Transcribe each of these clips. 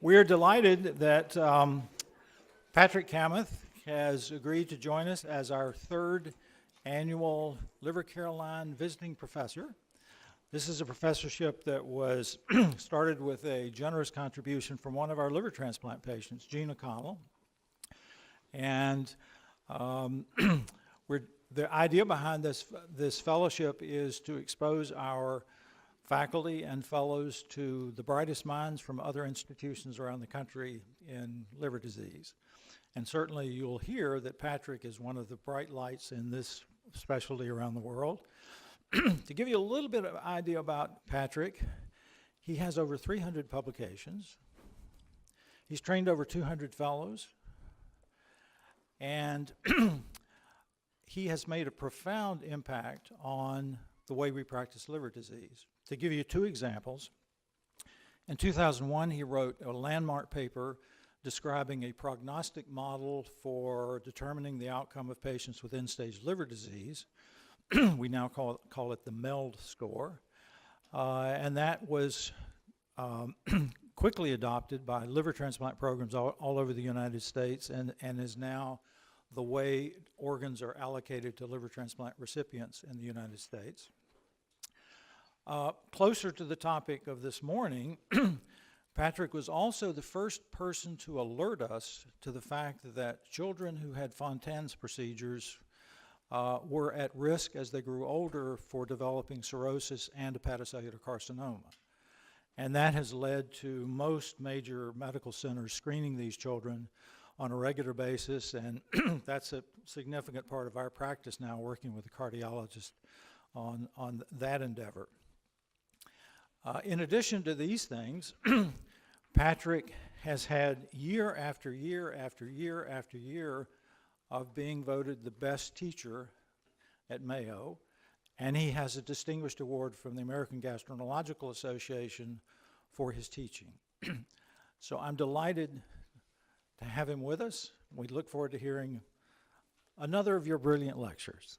We're delighted that Patrick Kamath has agreed to join us as our third annual Liver Care Line visiting professor. This is a professorship that was started with a generous contribution from one of our liver transplant patients, Gene O'Connell. And the idea behind this fellowship is to expose our faculty and fellows to the brightest minds from other institutions around the country in liver disease. And certainly you'll hear that Patrick is one of the bright lights in this specialty around the world. To give you a little bit of idea about Patrick, he has over 300 publications. He's trained over 200 fellows. And he has made a profound impact on the way we practice liver disease. To give you two examples, in 2001 he wrote a landmark paper describing a prognostic model for determining the outcome of patients with end-stage liver disease. We now call it the MELD score. And that was quickly adopted by liver transplant programs all over the United States and is now the way organs are allocated to liver transplant recipients in the United States. Closer to the topic of this morning, Patrick was also the first person to alert us to the fact that children who had Fontan's procedures were at risk as they grew older for developing cirrhosis and hepatocellular carcinoma. And that has led to most major medical centers screening these children on a regular basis, and that's a significant part of our practice now, working with a cardiologist on that endeavor. In addition to these things, Patrick has had year after year after year after year of being voted the best teacher at Mayo, and he has a distinguished award from the American Gastroenterological Association for his teaching. So I'm delighted to have him with us. We look forward to hearing another of your brilliant lectures.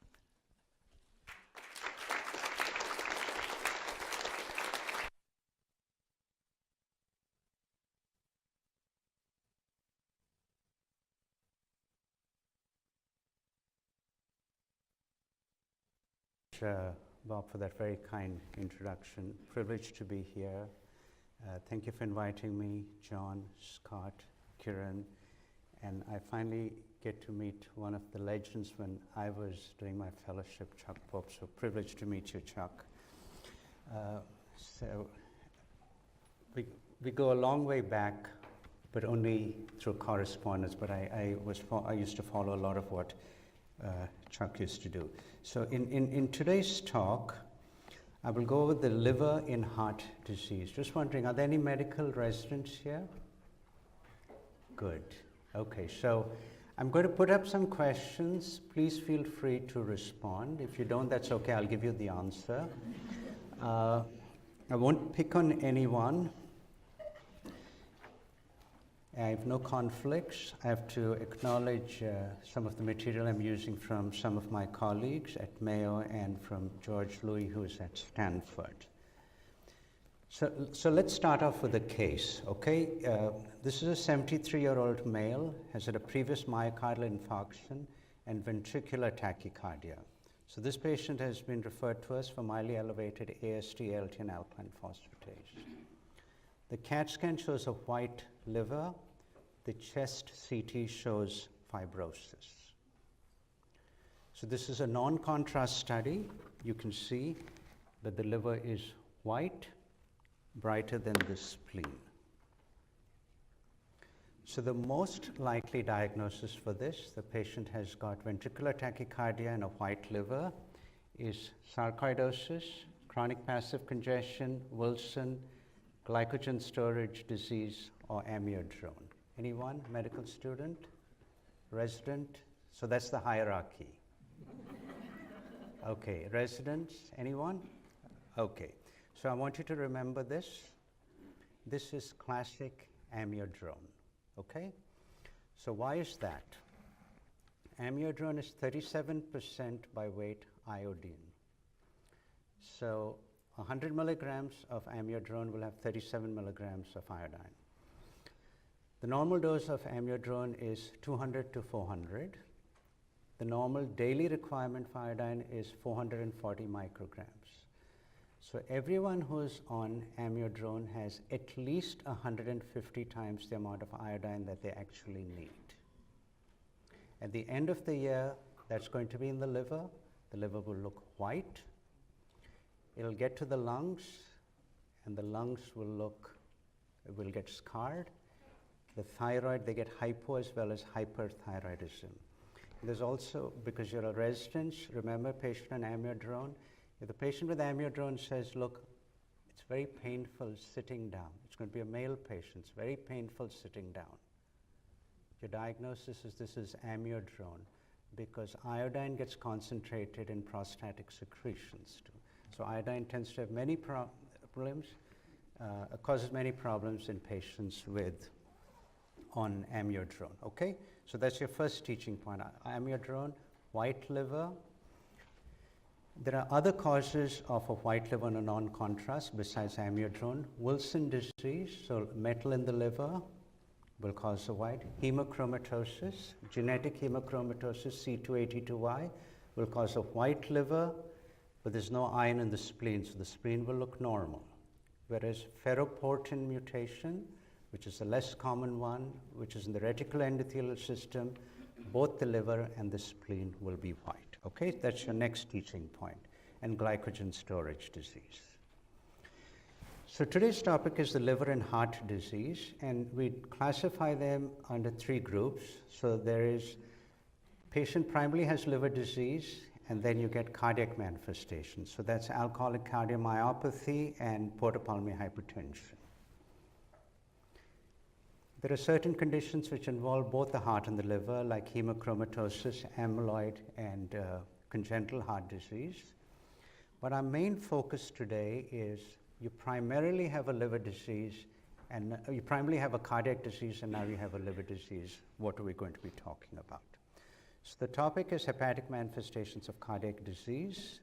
Bob, for that very kind introduction. Privileged to be here. Thank you for inviting me, John, Scott, Kiran, and I finally get to meet one of the legends when I was doing my fellowship, Chuck Pope. So privileged to meet you, Chuck. So we go a long way back, but only through correspondence. But I used to follow a lot of what Chuck used to do. So in today's talk, I will go over the liver in heart disease. Just wondering, are there any medical residents here? Good. Okay, so I'm going to put up some questions. Please feel free to respond. If you don't, that's okay. I'll give you the answer. I won't pick on anyone. I have no conflicts. I have to acknowledge some of the material I'm using from some of my colleagues at Mayo and from George Louis, who's at Stanford. So let's start off with a case, okay? This is a 73-year-old male, has had a previous myocardial infarction and ventricular tachycardia. So this patient has been referred to us for mildly elevated AST, ALT, and alkaline phosphatase. The CAT scan shows a white liver. The chest CT shows fibrosis. So this is a non-contrast study. You can see that the liver is white, brighter than the spleen. So the most likely diagnosis for this, the patient has got ventricular tachycardia and a white liver, is sarcoidosis, chronic passive congestion, Wilson, glycogen storage disease, or amiodarone. Anyone? Medical student? Resident? So that's the hierarchy. Okay, residents? Anyone? Okay, so I want you to remember this. This is classic amiodarone, okay? So why is that? Amiodarone is 37% by weight iodine. So 100 milligrams of amiodarone will have 37 milligrams of iodine. The normal dose of amiodarone is 200 to 400. The normal daily requirement for iodine is 440 micrograms. So everyone who's on amiodarone has at least 150 times the amount of iodine that they actually need. At the end of the year, that's going to be in the liver. The liver will look white. It'll get to the lungs, and the lungs will get scarred. The thyroid, they get hypo as well as hyperthyroidism. There's also, because you're a resident, remember patient on amiodarone, if the patient with amiodarone says, look, it's very painful sitting down, it's going to be a male patient, it's very painful sitting down. Your diagnosis is this is amiodarone because iodine gets concentrated in prostatic secretions too. So iodine tends to have many problems, causes many problems in patients on amiodarone, okay? So that's your first teaching point. Amiodarone, white liver. There are other causes of a white liver and a non-contrast besides amiodarone. Wilson disease, so metal in the liver will cause a white. Hemochromatosis, genetic hemochromatosis, C282Y, will cause a white liver, but there's no iron in the spleen, so the spleen will look normal. Whereas ferroportin mutation, which is a less common one, which is in the reticular endothelial system, both the liver and the spleen will be white. Okay, that's your next teaching point. And glycogen storage disease. So today's topic is the liver and heart disease, and we classify them under three groups. So there is patient primarily has liver disease, and then you get cardiac manifestations. So that's alcoholic cardiomyopathy and portopulmonary hypertension. There are certain conditions which involve both the heart and the liver, like hemochromatosis, amyloid, and congenital heart disease. But our main focus today is you primarily have a liver disease, and you primarily have a cardiac disease, and now you have a liver disease. What are we going to be talking about? So the topic is hepatic manifestations of cardiac disease.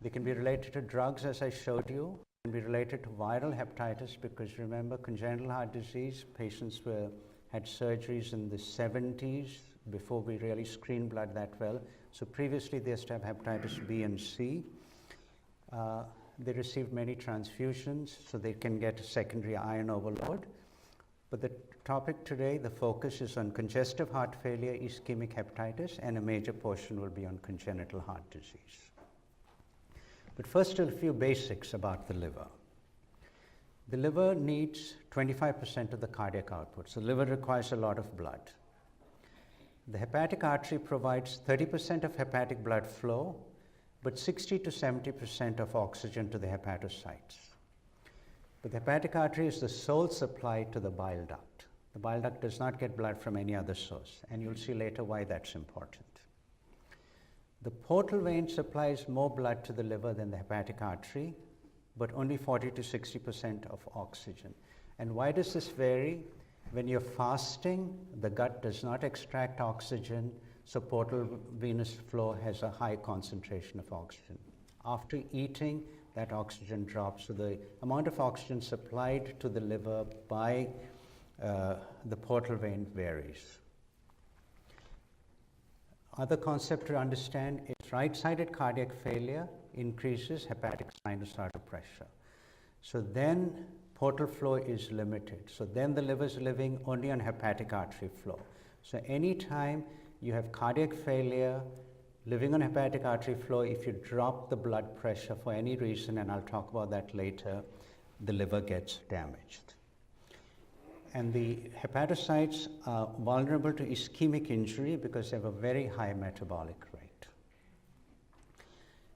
They can be related to drugs, as I showed you. Can be related to viral hepatitis, because remember, congenital heart disease, patients had surgeries in the 70s before we really screened blood that well. So previously they used to have hepatitis B and C. They received many transfusions, so they can get secondary iron overload. But the topic today, the focus is on congestive heart failure, ischemic hepatitis, and a major portion will be on congenital heart disease. But first, a few basics about the liver. The liver needs 25% of the cardiac output, so the liver requires a lot of blood. The hepatic artery provides 30% of hepatic blood flow, but 60 to 70% of oxygen to the hepatocytes. But the hepatic artery is the sole supply to the bile duct. The bile duct does not get blood from any other source, and you'll see later why that's important. The portal vein supplies more blood to the liver than the hepatic artery, but only 40 to 60% of oxygen. And why does this vary? When you're fasting, the gut does not extract oxygen, so portal venous flow has a high concentration of oxygen. After eating, that oxygen drops, so the amount of oxygen supplied to the liver by the portal vein varies. Other concept to understand is right-sided cardiac failure increases hepatic sinus artery pressure. So then portal flow is limited. So then the liver is living only on hepatic artery flow. So anytime you have cardiac failure, living on hepatic artery flow, if you drop the blood pressure for any reason, and I'll talk about that later, the liver gets damaged. And the hepatocytes are vulnerable to ischemic injury because they have a very high metabolic rate.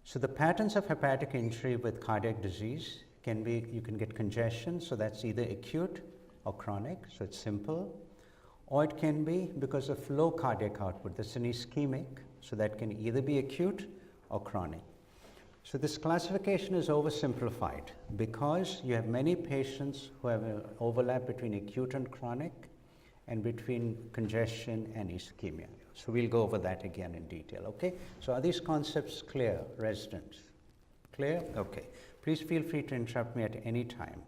So the patterns of hepatic injury with cardiac disease can be, you can get congestion, so that's either acute or chronic, so it's simple. Or it can be because of low cardiac output, that's an ischemic, so that can either be acute or chronic. So this classification is oversimplified because you have many patients who have an overlap between acute and chronic and between congestion and ischemia. So we'll go over that again in detail, okay? So are these concepts clear, residents? Clear? Okay. Please feel free to interrupt me at any time.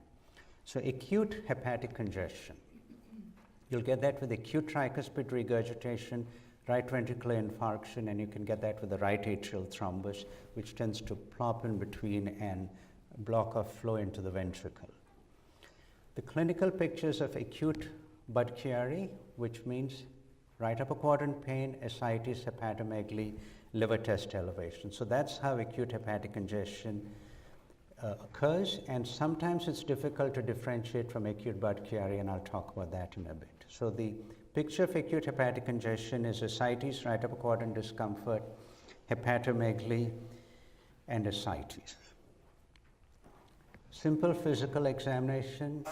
So acute hepatic congestion. You'll get that with acute tricuspid regurgitation, right ventricular infarction, and you can get that with the right atrial thrombus, which tends to plop in between and block off flow into the ventricle. The clinical pictures of acute Budd-Chiari, which means right upper quadrant pain, ascites, hepatomegaly, liver test elevation. So that's how acute hepatic congestion occurs, and sometimes it's difficult to differentiate from acute Budd-Chiari, and I'll talk about that in a bit. So the picture of acute hepatic congestion is ascites, right upper quadrant discomfort, hepatomegaly, and ascites. Simple physical examination,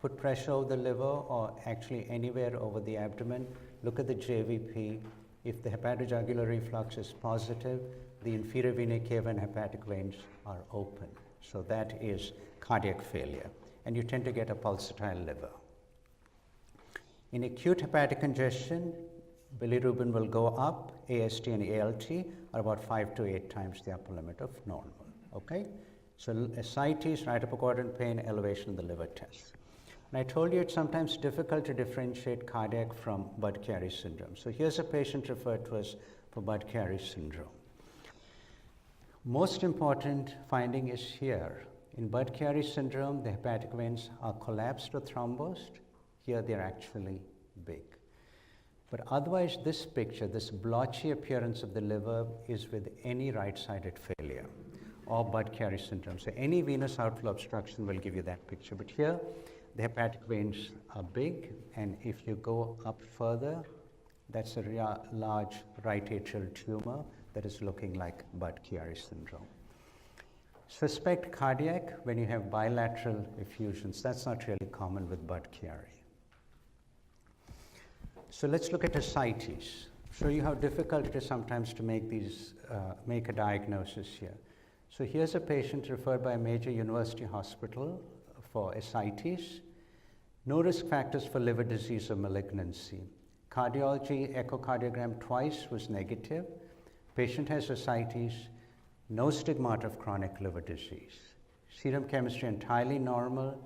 put pressure over the liver or actually anywhere over the abdomen. Look at the JVP. If the hepatojugular reflux is positive, the inferior vena cava and hepatic veins are open. So that is cardiac failure. And you tend to get a pulsatile liver. In acute hepatic congestion, bilirubin will go up. AST and ALT are about 5 to 8 times the upper limit of normal. Okay? So ascites, right upper quadrant pain, elevation in the liver test. And I told you it's sometimes difficult to differentiate cardiac from Budd-Chiari syndrome. So here's a patient referred to us for Budd-Chiari syndrome. Most important finding is here. In Budd-Chiari syndrome, the hepatic veins are collapsed or thrombosed. Here they're actually big. But otherwise, this picture, this blotchy appearance of the liver is with any right-sided failure or Budd-Chiari syndrome. So any venous outflow obstruction will give you that picture. But here, the hepatic veins are big, and if you go up further, that's a large right atrial tumor that is looking like Budd-Chiari syndrome. Suspect cardiac when you have bilateral effusions. That's not really common with Budd-Chiari. So let's look at ascites. Show you how difficult it is sometimes to make a diagnosis here. So here's a patient referred by a major university hospital for ascites. No risk factors for liver disease or malignancy. Cardiology echocardiogram twice was negative. Patient has ascites, no stigmata of chronic liver disease. Serum chemistry entirely normal,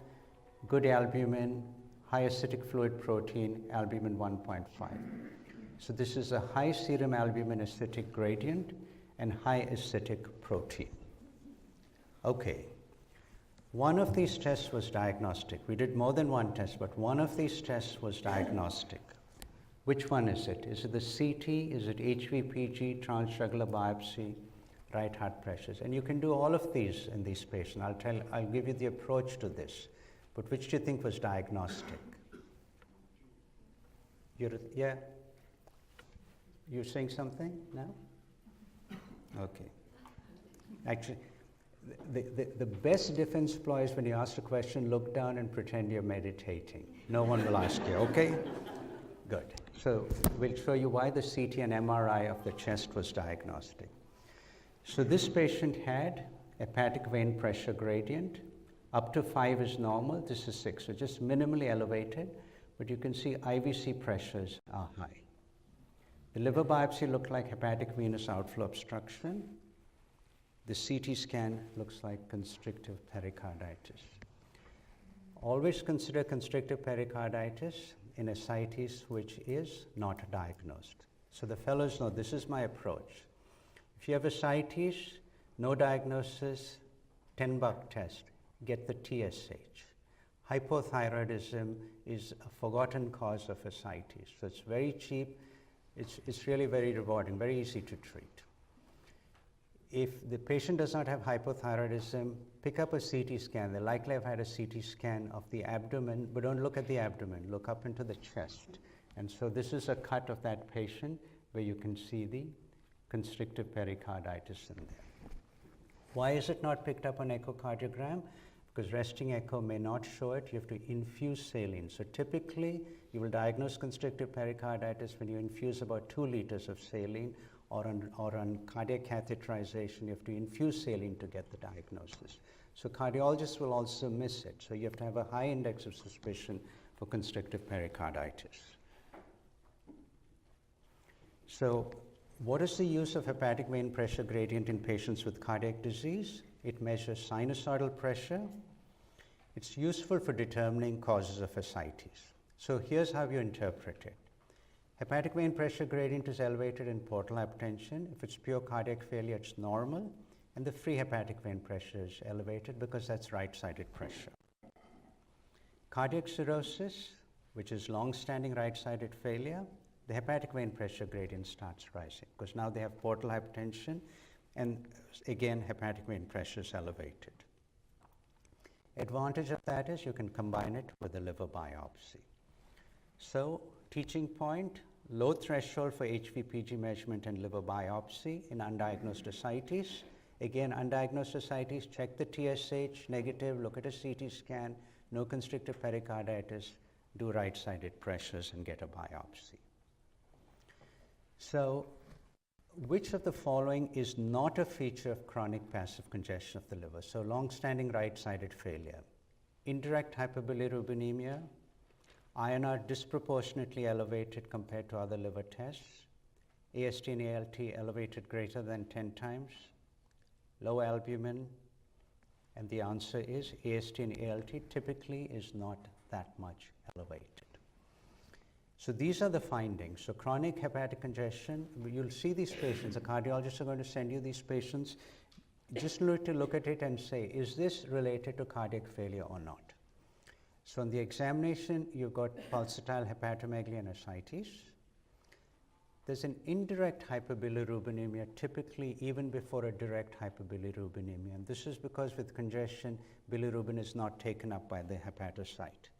good albumin, high acidic fluid protein, albumin 1.5. So this is a high serum albumin acidic gradient and high acidic protein. Okay, one of these tests was diagnostic. We did more than one test, but one of these tests was diagnostic. Which one is it? Is it the CT? Is it HVPG, transjugular biopsy, right heart pressures? And you can do all of these in these patients. I'll give you the approach to this. But which do you think was diagnostic? Yeah? You're saying something? No? Okay. Actually, the best defense ploy is when you ask a question, look down and pretend you're meditating. No one will ask you, okay? Good. So we'll show you why the CT and MRI of the chest was diagnostic. So this patient had hepatic vein pressure gradient. Up to 5 is normal, this is 6, so just minimally elevated, but you can see IVC pressures are high. The liver biopsy looked like hepatic venous outflow obstruction. The CT scan looks like constrictive pericarditis. Always consider constrictive pericarditis in ascites which is not diagnosed. So the fellows know this is my approach. If you have ascites, no diagnosis, $10 test. Get the TSH. Hypothyroidism is a forgotten cause of ascites. So it's very cheap, it's really very rewarding, very easy to treat. If the patient does not have hypothyroidism, pick up a CT scan. They likely have had a CT scan of the abdomen, but don't look at the abdomen, look up into the chest. And so this is a cut of that patient where you can see the constrictive pericarditis in there. Why is it not picked up on echocardiogram? Because resting echo may not show it. You have to infuse saline. So typically, you will diagnose constrictive pericarditis when you infuse about 2 liters of saline, or on cardiac catheterization, you have to infuse saline to get the diagnosis. So cardiologists will also miss it. So you have to have a high index of suspicion for constrictive pericarditis. So what is the use of hepatic vein pressure gradient in patients with cardiac disease? It measures sinusoidal pressure. It's useful for determining causes of ascites. So here's how you interpret it. Hepatic vein pressure gradient is elevated in portal hypertension. If it's pure cardiac failure, it's normal. And the free hepatic vein pressure is elevated because that's right-sided pressure. Cardiac cirrhosis, which is long-standing right-sided failure, the hepatic vein pressure gradient starts rising because now they have portal hypertension and again hepatic vein pressure is elevated. Advantage of that is you can combine it with a liver biopsy. So teaching point, low threshold for HVPG measurement and liver biopsy in undiagnosed ascites. Again, undiagnosed ascites, check the TSH, negative, look at a CT scan, no constrictive pericarditis, do right-sided pressures and get a biopsy. So, which of the following is not a feature of chronic passive congestion of the liver? So, long-standing right-sided failure, indirect hyperbilirubinemia, INR disproportionately elevated compared to other liver tests, AST and ALT elevated greater than 10 times, low albumin, and the answer is AST and ALT typically is not that much elevated. So these are the findings. So chronic hepatic congestion, you'll see these patients, the cardiologists are going to send you these patients, just need to look at it and say, is this related to cardiac failure or not? So in the examination, you've got pulsatile hepatomegaly and ascites. There's an indirect hyperbilirubinemia, typically even before a direct hyperbilirubinemia. And this is because with congestion, bilirubin is not taken up by the hepatocyte.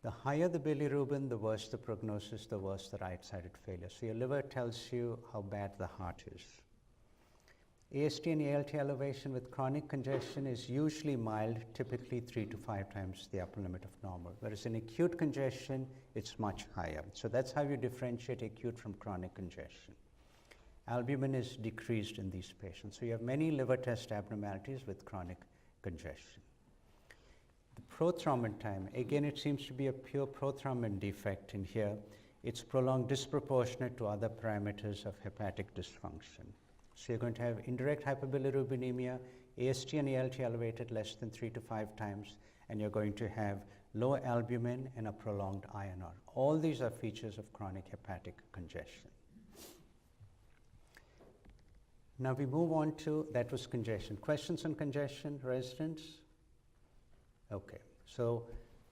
The higher the bilirubin, the worse the prognosis, the worse the right-sided failure. So your liver tells you how bad the heart is. AST and ALT elevation with chronic congestion is usually mild, typically 3 to 5 times the upper limit of normal. Whereas in acute congestion, it's much higher. So that's how you differentiate acute from chronic congestion. Albumin is decreased in these patients. So you have many liver test abnormalities with chronic congestion. The prothrombin time, again, it seems to be a pure prothrombin defect in here. It's prolonged disproportionate to other parameters of hepatic dysfunction. So you're going to have indirect hyperbilirubinemia, AST and ALT elevated less than 3 to 5 times, and you're going to have low albumin and a prolonged INR. All these are features of chronic hepatic congestion. Now we move on to, that was congestion. Questions on congestion, residents? Okay, so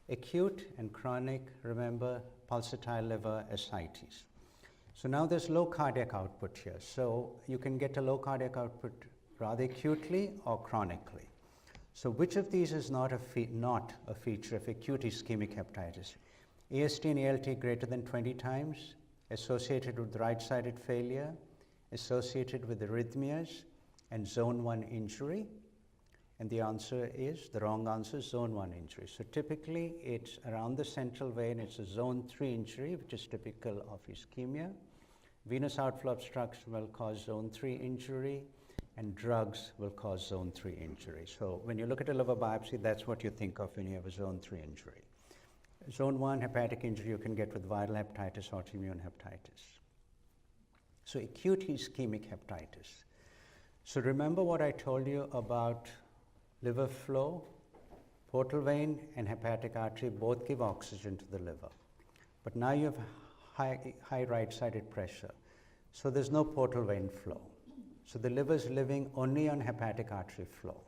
acute and chronic, remember, pulsatile liver ascites. So now there's low cardiac output here. So you can get a low cardiac output rather acutely or chronically. So which of these is not a feature of acute ischemic hepatitis? AST and ALT greater than 20 times, associated with right-sided failure, associated with arrhythmias, and zone 1 injury. And the answer is, the wrong answer is zone 1 injury. So typically it's around the central vein, it's a zone 3 injury, which is typical of ischemia. Venous outflow obstruction will cause zone 3 injury, and drugs will cause zone 3 injury. So when you look at a liver biopsy, that's what you think of when you have a zone 3 injury. Zone 1 hepatic injury you can get with viral hepatitis, autoimmune hepatitis. So acute ischemic hepatitis. So remember what I told you about liver flow, portal vein and hepatic artery both give oxygen to the liver. But now you have high right-sided pressure. So there's no portal vein flow. So the liver is living only on hepatic artery flow.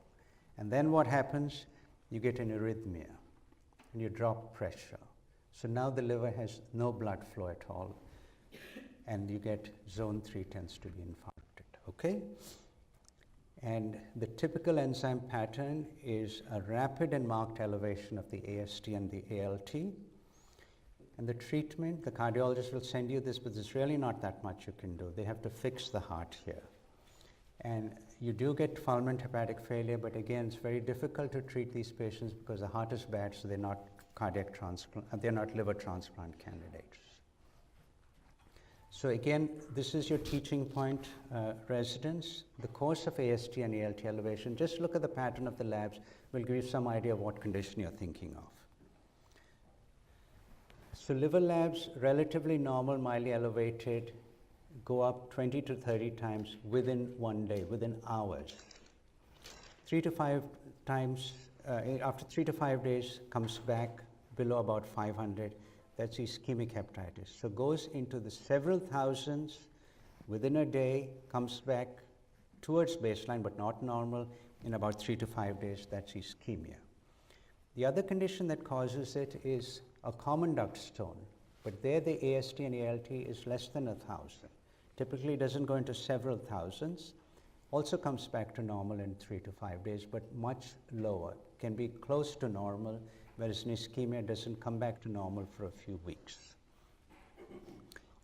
And then what happens? You get an arrhythmia and you drop pressure. So now the liver has no blood flow at all. And you get zone 3 tends to be infarcted, okay? And the typical enzyme pattern is a rapid and marked elevation of the AST and the ALT. And the treatment, the cardiologist will send you this, but there's really not that much you can do. They have to fix the heart here. And you do get fulminant hepatic failure, but again, it's very difficult to treat these patients because the heart is bad, so they're not cardiac transplant, they're not liver transplant candidates. So again, this is your teaching point, residents. The course of AST and ALT elevation, just look at the pattern of the labs, will give you some idea of what condition you're thinking of. So liver labs, relatively normal, mildly elevated, go up 20 to 30 times within 1 day, within hours. 3 to 5 times, after 3 to 5 days, comes back, below about 500, that's ischemic hepatitis. So goes into the several thousands within a day, comes back towards baseline but not normal in about 3 to 5 days. That's ischemia. The other condition that causes it is a common duct stone, but there the AST and ALT is less than 1,000. Typically it doesn't go into several thousands. Also comes back to normal in 3 to 5 days, but much lower, can be close to normal, whereas an ischemia doesn't come back to normal for a few weeks.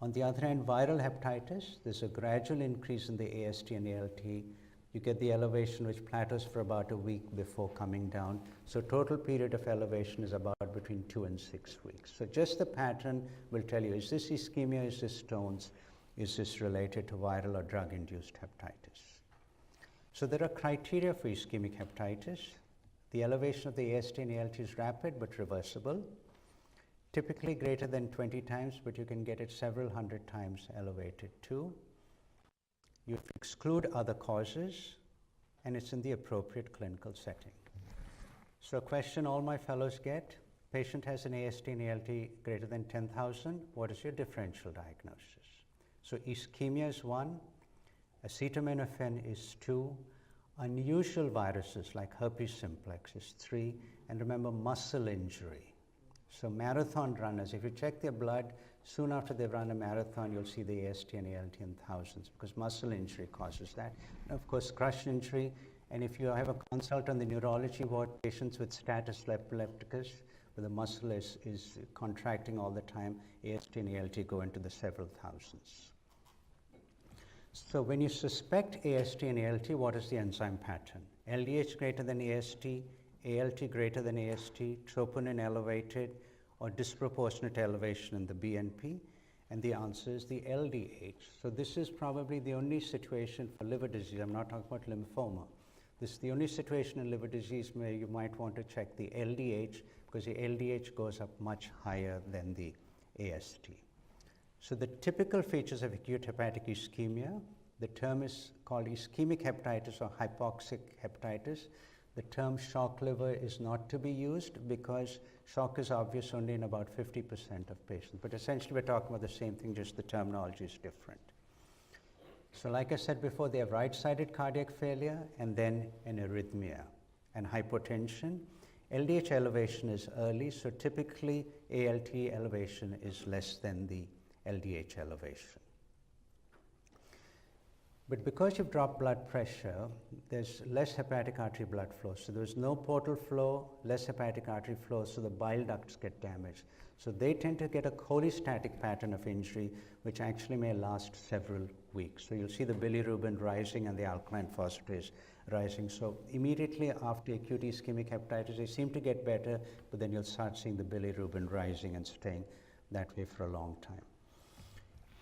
On the other hand, viral hepatitis, there's a gradual increase in the AST and ALT. You get the elevation which plateaus for about a week before coming down. So total period of elevation is about between 2 and 6 weeks. So just the pattern will tell you, is this ischemia, is this stones, is this related to viral or drug-induced hepatitis? So there are criteria for ischemic hepatitis. The elevation of the AST and ALT is rapid but reversible. Typically greater than 20 times, but you can get it several hundred times elevated too. You exclude other causes, and it's in the appropriate clinical setting. So a question all my fellows get, patient has an AST and ALT greater than 10,000, what is your differential diagnosis? So ischemia is 1, acetaminophen is 2, unusual viruses like herpes simplex is 3, and remember muscle injury. So marathon runners, if you check their blood, soon after they've run a marathon, you'll see the AST and ALT in thousands because muscle injury causes that. And of course, crush injury. And if you have a consult on the neurology ward, patients with status epilepticus, where the muscle is contracting all the time, AST and ALT go into the several thousands. So when you suspect AST and ALT, what is the enzyme pattern? LDH greater than AST, ALT greater than AST, troponin elevated, or disproportionate elevation in the BNP, and the answer is the LDH. So this is probably the only situation for liver disease. I'm not talking about lymphoma. This is the only situation in liver disease where you might want to check the LDH because the LDH goes up much higher than the AST. So the typical features of acute hepatic ischemia, the term is called ischemic hepatitis or hypoxic hepatitis. The term shock liver is not to be used because shock is obvious only in about 50% of patients. But essentially we're talking about the same thing, just the terminology is different. So like I said before, they have right-sided cardiac failure and then an arrhythmia and hypotension. LDH elevation is early, so typically ALT elevation is less than the LDH elevation. But because you've dropped blood pressure, there's less hepatic artery blood flow. So there's no portal flow, less hepatic artery flow, so the bile ducts get damaged. So they tend to get a cholestatic pattern of injury, which actually may last several weeks. So you'll see the bilirubin rising and the alkaline phosphatase rising. So immediately after acute ischemic hepatitis, they seem to get better, but then you'll start seeing the bilirubin rising and staying that way for a long time.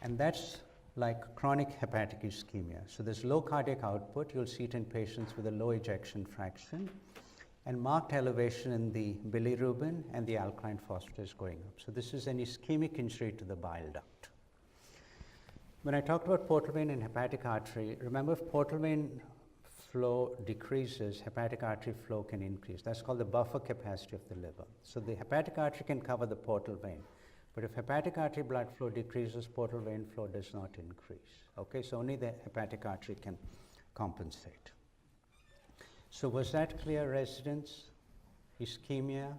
And that's like chronic hepatic ischemia. So there's low cardiac output. You'll see it in patients with a low ejection fraction and marked elevation in the bilirubin and the alkaline phosphatase going up. So this is an ischemic injury to the bile duct. When I talked about portal vein and hepatic artery, remember if portal vein flow decreases, hepatic artery flow can increase. That's called the buffer capacity of the liver. So the hepatic artery can cover the portal vein. But if hepatic artery blood flow decreases, portal vein flow does not increase. Okay, so only the hepatic artery can compensate. So was that clear, residents? Ischemia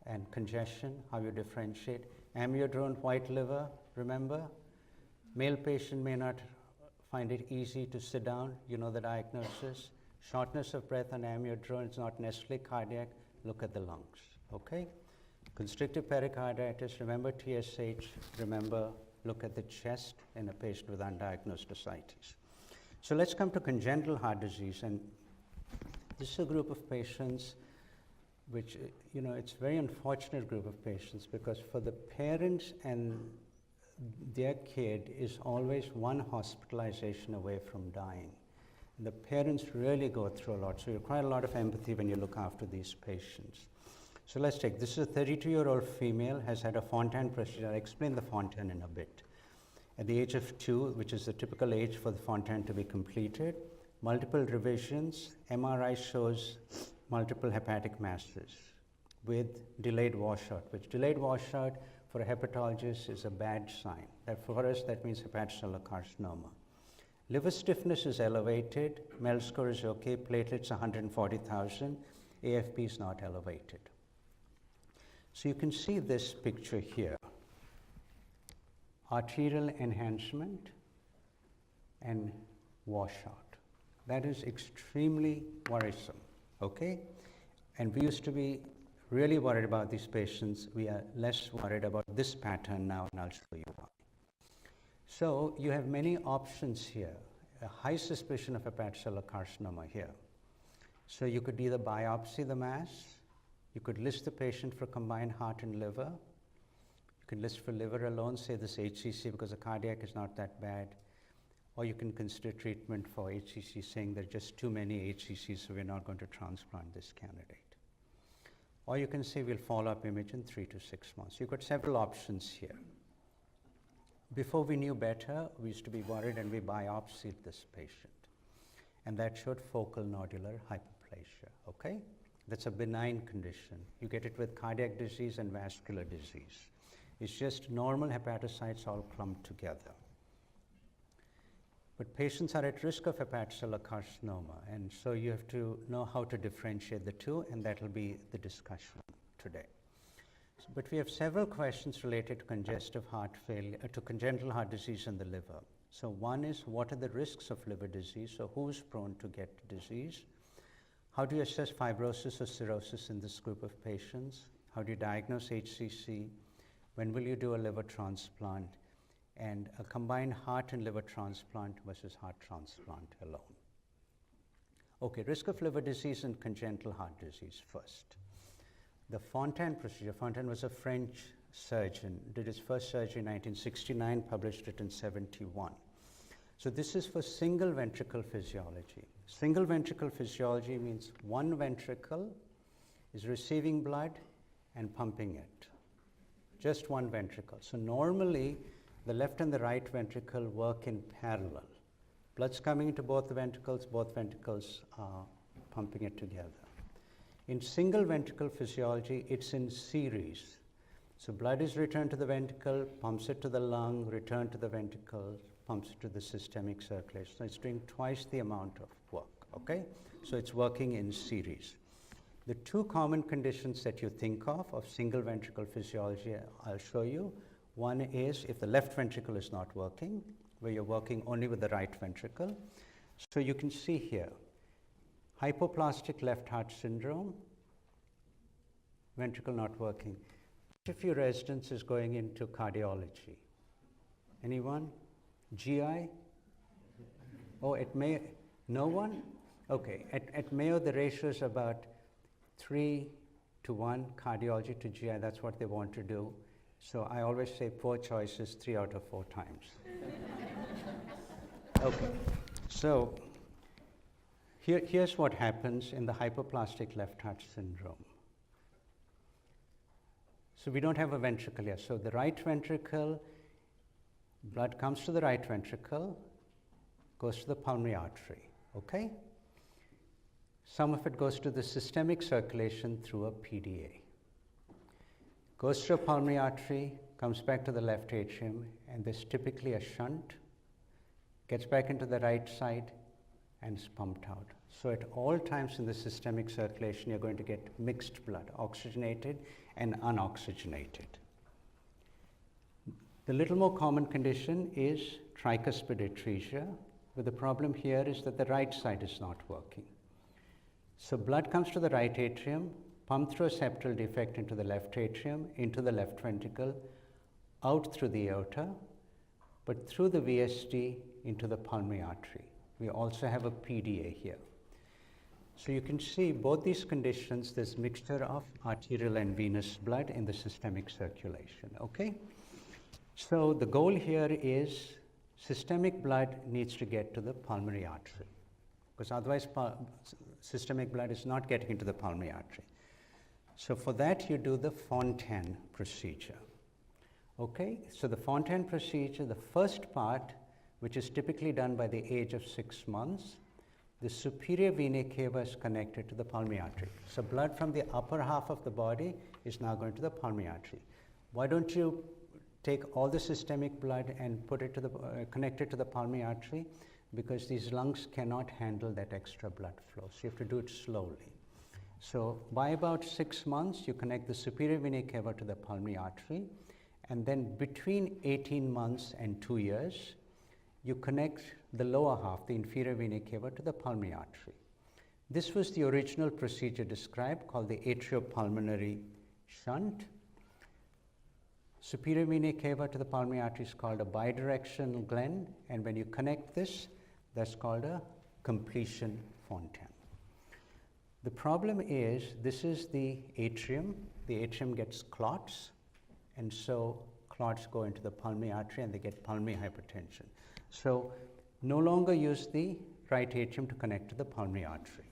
and congestion, how you differentiate. Amiodarone, white liver, remember? Male patient may not find it easy to sit down, you know the diagnosis. Shortness of breath on amiodarone is not necessarily cardiac, look at the lungs, okay? Constrictive pericarditis, remember TSH, remember, look at the chest in a patient with undiagnosed ascites. So let's come to congenital heart disease, and this is a group of patients which, it's a very unfortunate group of patients because for the parents and their kid is always one hospitalization away from dying. And the parents really go through a lot, so you require a lot of empathy when you look after these patients. So let's take, this is a 32-year-old female, has had a Fontan procedure. I'll explain the Fontan in a bit. At the age of 2, which is the typical age for the Fontan to be completed, multiple revisions, MRI shows multiple hepatic masses. with delayed washout, which delayed washout for a hepatologist is a bad sign. That for us, that means hepatocellular carcinoma. Liver stiffness is elevated, MEL score is okay, platelets 140,000, AFP is not elevated. So you can see this picture here. Arterial enhancement and washout. That is extremely worrisome, okay? And we used to be really worried about these patients. We are less worried about this pattern now, and I'll show you why. So you have many options here. A high suspicion of hepatocellular carcinoma here. So you could either biopsy the mass, you could list the patient for combined heart and liver, you can list for liver alone, say this HCC because the cardiac is not that bad, or you can consider treatment for HCC saying there are just too many HCCs, so we're not going to transplant this candidate. Or you can say we'll follow up image in 3 to 6 months. You've got several options here. Before we knew better, we used to be worried and we biopsied this patient. And that showed focal nodular hyperplasia, okay? That's a benign condition. You get it with cardiac disease and vascular disease. It's just normal hepatocytes all clumped together. But patients are at risk of hepatocellular carcinoma, and so you have to know how to differentiate the two, and that will be the discussion today. But we have several questions related to congestive heart failure, to congenital heart disease in the liver. So one is, what are the risks of liver disease? So who's prone to get disease? How do you assess fibrosis or cirrhosis in this group of patients? How do you diagnose HCC? When will you do a liver transplant? And a combined heart and liver transplant versus heart transplant alone. Okay, risk of liver disease and congenital heart disease first. The Fontan procedure, Fontan was a French surgeon, did his first surgery in 1969, published it in 71. So this is for single ventricle physiology. Single ventricle physiology means one ventricle is receiving blood and pumping it. Just one ventricle. So normally, the left and the right ventricle work in parallel. Blood's coming into both ventricles are pumping it together. In single ventricle physiology, it's in series. So blood is returned to the ventricle, pumps it to the lung, returned to the ventricle, pumps it to the systemic circulation. So it's doing twice the amount of work, okay? So it's working in series. The two common conditions that you think of single ventricle physiology, I'll show you. One is if the left ventricle is not working, where you're working only with the right ventricle. So you can see here, hypoplastic left heart syndrome, ventricle not working. Which of your residents is going into cardiology? Anyone? GI? Oh, at Mayo, no one? Okay, at Mayo the ratio is about 3 to 1, cardiology to GI, that's what they want to do. So I always say poor choices 3 out of 4 times. Okay, so here's what happens in the hypoplastic left heart syndrome. So we don't have a ventricle here. So the right ventricle, blood comes to the right ventricle, goes to the pulmonary artery, okay? Some of it goes to the systemic circulation through a PDA. Goes through a pulmonary artery, comes back to the left atrium, and there's typically a shunt, gets back into the right side, and is pumped out. So at all times in the systemic circulation, you're going to get mixed blood, oxygenated and unoxygenated. The little more common condition is tricuspid atresia, but the problem here is that the right side is not working. So blood comes to the right atrium, pumped through a septal defect into the left atrium, into the left ventricle, out through the aorta, but through the VSD into the pulmonary artery. We also have a PDA here. So you can see both these conditions, there's mixture of arterial and venous blood in the systemic circulation, okay? So the goal here is systemic blood needs to get to the pulmonary artery, because otherwise systemic blood is not getting into the pulmonary artery. So for that, you do the Fontan procedure. Okay, so the Fontan procedure, the first part, which is typically done by the age of 6 months, the superior vena cava is connected to the pulmonary artery. So blood from the upper half of the body is now going to the pulmonary artery. Why don't you take all the systemic blood and put it to the, connect it to the pulmonary artery? Because these lungs cannot handle that extra blood flow. So you have to do it slowly. So by about 6 months, you connect the superior vena cava to the pulmonary artery. And then between 18 months and 2 years, you connect the lower half, the inferior vena cava, to the pulmonary artery. This was the original procedure described, called the atriopulmonary shunt. Superior vena cava to the pulmonary artery is called a bidirectional Glenn, and when you connect this, that's called a completion Fontan. The problem is, this is the atrium. The atrium gets clots, and so clots go into the pulmonary artery and they get pulmonary hypertension. So no longer use the right atrium to connect to the pulmonary artery.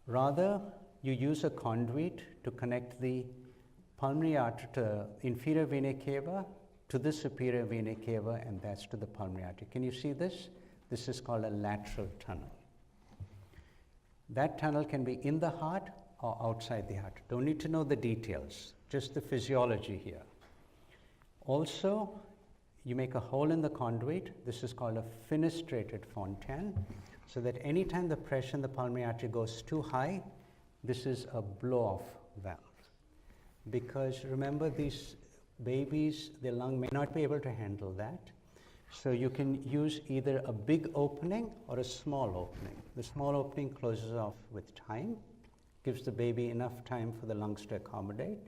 Rather, you use a conduit to connect the pulmonary artery to inferior vena cava to the superior vena cava, and that's to the pulmonary artery. Can you see this? This is called a lateral tunnel. That tunnel can be in the heart or outside the heart. Don't need to know the details, just the physiology here. Also, you make a hole in the conduit. This is called a fenestrated Fontan, so that anytime the pressure in the pulmonary artery goes too high, this is a blow-off valve. Because remember, these babies, their lung may not be able to handle that. So you can use either a big opening or a small opening. The small opening closes off with time, gives the baby enough time for the lungs to accommodate.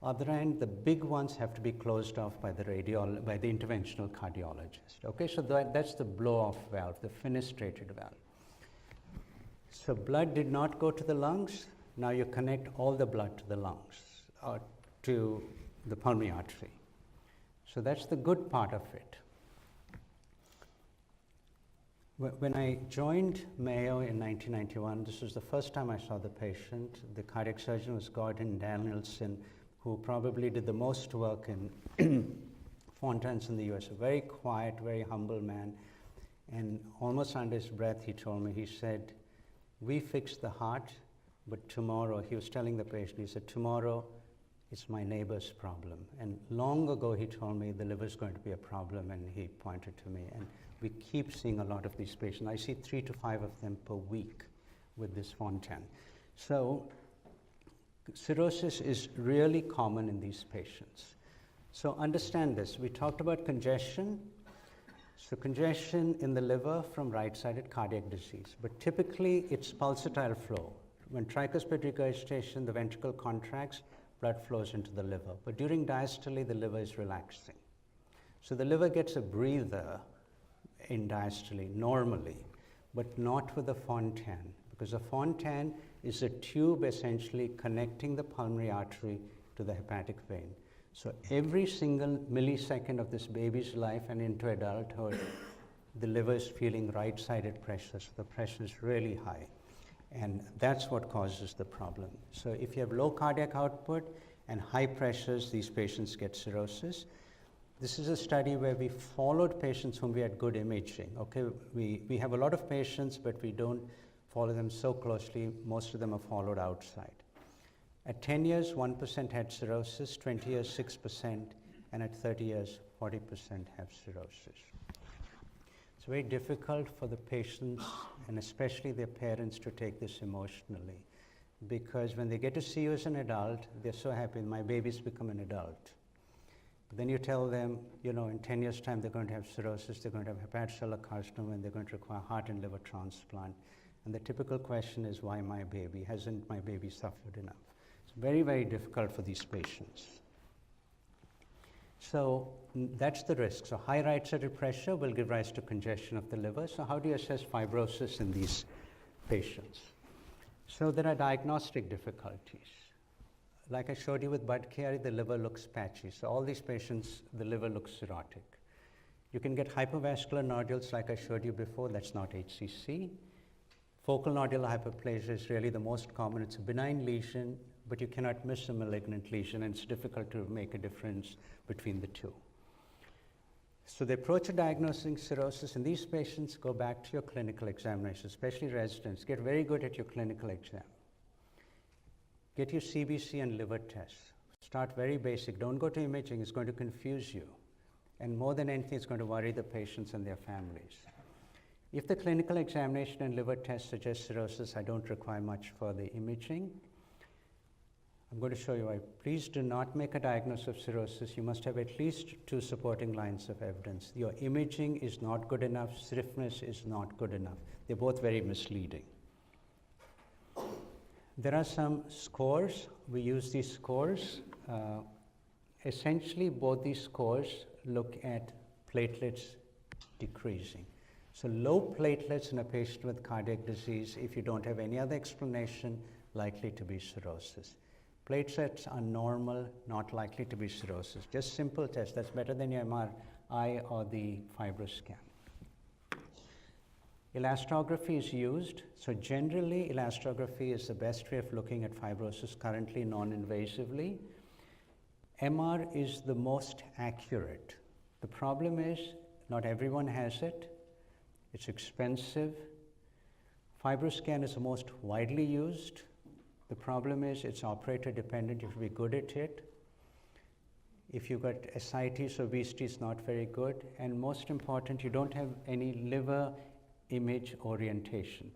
Other end, the big ones have to be closed off by the interventional cardiologist. Okay, so that's the blow-off valve, the fenestrated valve. So blood did not go to the lungs. Now you connect all the blood to the lungs, to the pulmonary artery. So that's the good part of it. When I joined Mayo in 1991, this was the first time I saw the patient. The cardiac surgeon was Gordon Danielson, who probably did the most work in Fontans in the US. A very quiet, very humble man. And almost under his breath, he told me, he said, "We fixed the heart, but tomorrow," he was telling the patient, he said, "Tomorrow, it's my neighbor's problem." And long ago, he told me the liver is going to be a problem, and he pointed to me. And we keep seeing a lot of these patients. I see 3 to 5 of them per week with this Fontan. So cirrhosis is really common in these patients. So understand this. We talked about congestion. So congestion in the liver from right-sided cardiac disease. But typically, it's pulsatile flow. When tricuspid regurgitation, the ventricle contracts, blood flows into the liver. But during diastole, the liver is relaxing. So the liver gets a breather in diastole normally, but not with a Fontan, because a Fontan is a tube essentially connecting the pulmonary artery to the hepatic vein. So every single millisecond of this baby's life and into adulthood, the liver is feeling right-sided pressure, so the pressure is really high. And that's what causes the problem. So if you have low cardiac output and high pressures, these patients get cirrhosis. This is a study where we followed patients whom we had good imaging. Okay, we have a lot of patients, but we don't follow them so closely. Most of them are followed outside. At 10 years, 1% had cirrhosis, 20 years, 6%, and at 30 years, 40% have cirrhosis. It's very difficult for the patients, and especially their parents, to take this emotionally, because when they get to see you as an adult, they're so happy, my baby's become an adult. But then you tell them, you know, in 10 years' time, they're going to have cirrhosis, they're going to have hepatocellular carcinoma, and they're going to require heart and liver transplant. And the typical question is, why my baby? Hasn't my baby suffered enough? It's very, very difficult for these patients. So that's the risk. So high right-sided pressure will give rise to congestion of the liver. So how do you assess fibrosis in these patients? So there are diagnostic difficulties. Like I showed you with Budd-Chiari, the liver looks patchy. So all these patients, the liver looks cirrhotic. You can get hypervascular nodules like I showed you before. That's not HCC. Focal nodular hyperplasia is really the most common. It's a benign lesion, but you cannot miss a malignant lesion, and it's difficult to make a difference between the two. So the approach to diagnosing cirrhosis in these patients, go back to your clinical examination, especially residents. Get very good at your clinical exam. Get your CBC and liver tests. Start very basic. Don't go to imaging. It's going to confuse you. And more than anything, it's going to worry the patients and their families. If the clinical examination and liver test suggests cirrhosis, I don't require much for the imaging. I'm going to show you why. Please do not make a diagnosis of cirrhosis. You must have at least 2 supporting lines of evidence. Your imaging is not good enough. Stiffness is not good enough. They're both very misleading. There are some scores. We use these scores. Essentially, both these scores look at platelets decreasing. So low platelets in a patient with cardiac disease, if you don't have any other explanation, likely to be cirrhosis. Platelets are normal, not likely to be cirrhosis. Just simple test. That's better than your MRI or the fibroscan. Elastography is used. So generally, elastography is the best way of looking at fibrosis currently non-invasively. MR is the most accurate. The problem is not everyone has it. It's expensive. Fibroscan is the most widely used. The problem is it's operator dependent. You have to be good at it. If you've got ascites, obesity is not very good. And most important, you don't have any liver image orientation.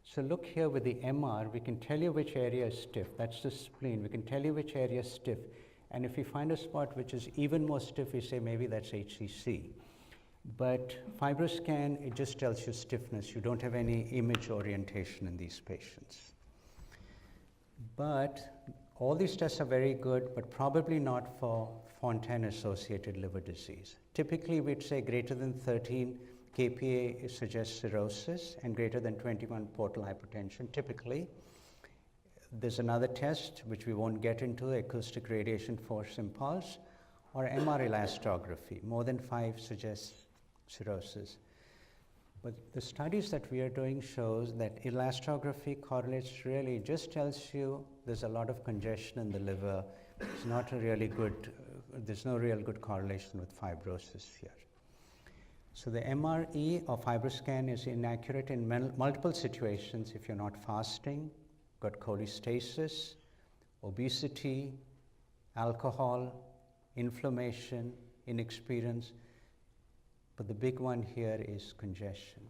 So look here with the MR, we can tell you which area is stiff. That's the spleen. We can tell you which area is stiff. And if we find a spot which is even more stiff, we say maybe that's HCC. But fibroscan, it just tells you stiffness. You don't have any image orientation in these patients. But all these tests are very good, but probably not for Fontan-Associated liver disease. Typically, we'd say greater than 13 kPa suggests cirrhosis and greater than 21 portal hypertension, typically. There's another test, which we won't get into, acoustic radiation force impulse, or MR elastography. More than 5 suggests cirrhosis. But the studies that we are doing shows that elastography correlates really, just tells you there's a lot of congestion in the liver. It's not a really good, there's no real good correlation with fibrosis here. So the MRE or fibroscan is inaccurate in multiple situations. If you're not fasting, got cholestasis, obesity, alcohol, inflammation, inexperience. But the big one here is congestion.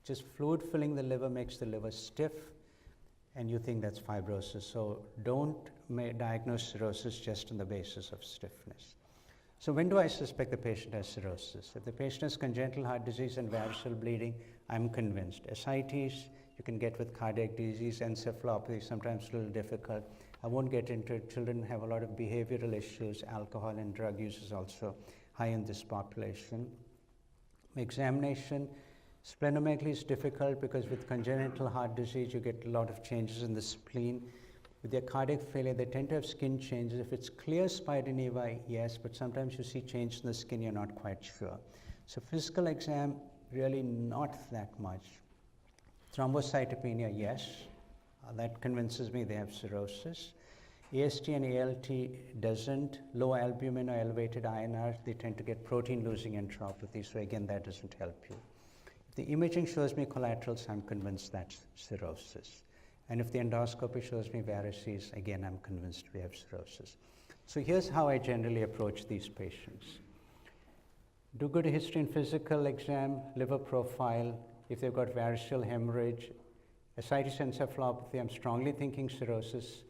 Just fluid filling the liver makes the liver stiff, and you think that's fibrosis. So don't diagnose cirrhosis just on the basis of stiffness. So when do I suspect the patient has cirrhosis? If the patient has congenital heart disease and variceal bleeding, I'm convinced. Ascites, you can get with cardiac disease, encephalopathy, sometimes a little difficult. I won't get into it. Children have a lot of behavioral issues. Alcohol and drug use is also high in this population. Examination, splenomegaly is difficult because with congenital heart disease, you get a lot of changes in the spleen. With their cardiac failure, they tend to have skin changes. If it's clear spider nevi, yes, but sometimes you see change in the skin, you're not quite sure. So physical exam, really not that much. Thrombocytopenia, yes. That convinces me they have cirrhosis. AST and ALT doesn't. Low albumin or elevated INR, they tend to get protein-losing enteropathy, so again, that doesn't help you. If the imaging shows me collaterals, I'm convinced that's cirrhosis. And if the endoscopy shows me varices, again, I'm convinced we have cirrhosis. So here's how I generally approach these patients. Do good history and physical exam, liver profile. If they've got variceal hemorrhage, ascites encephalopathy, I'm strongly thinking cirrhosis.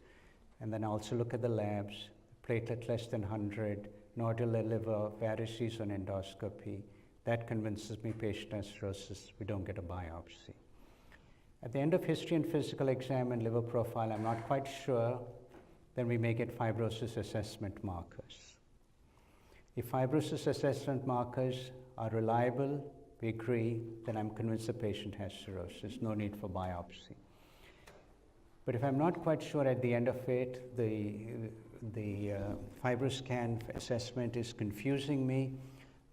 And then I also look at the labs, platelet less than 100, nodular liver, varices on endoscopy. That convinces me patient has cirrhosis. We don't get a biopsy. At the end of history and physical exam and liver profile, I'm not quite sure, then we may get fibrosis assessment markers. If fibrosis assessment markers are reliable, we agree, then I'm convinced the patient has cirrhosis, no need for biopsy. But if I'm not quite sure at the end of it, the fibroscan assessment is confusing me,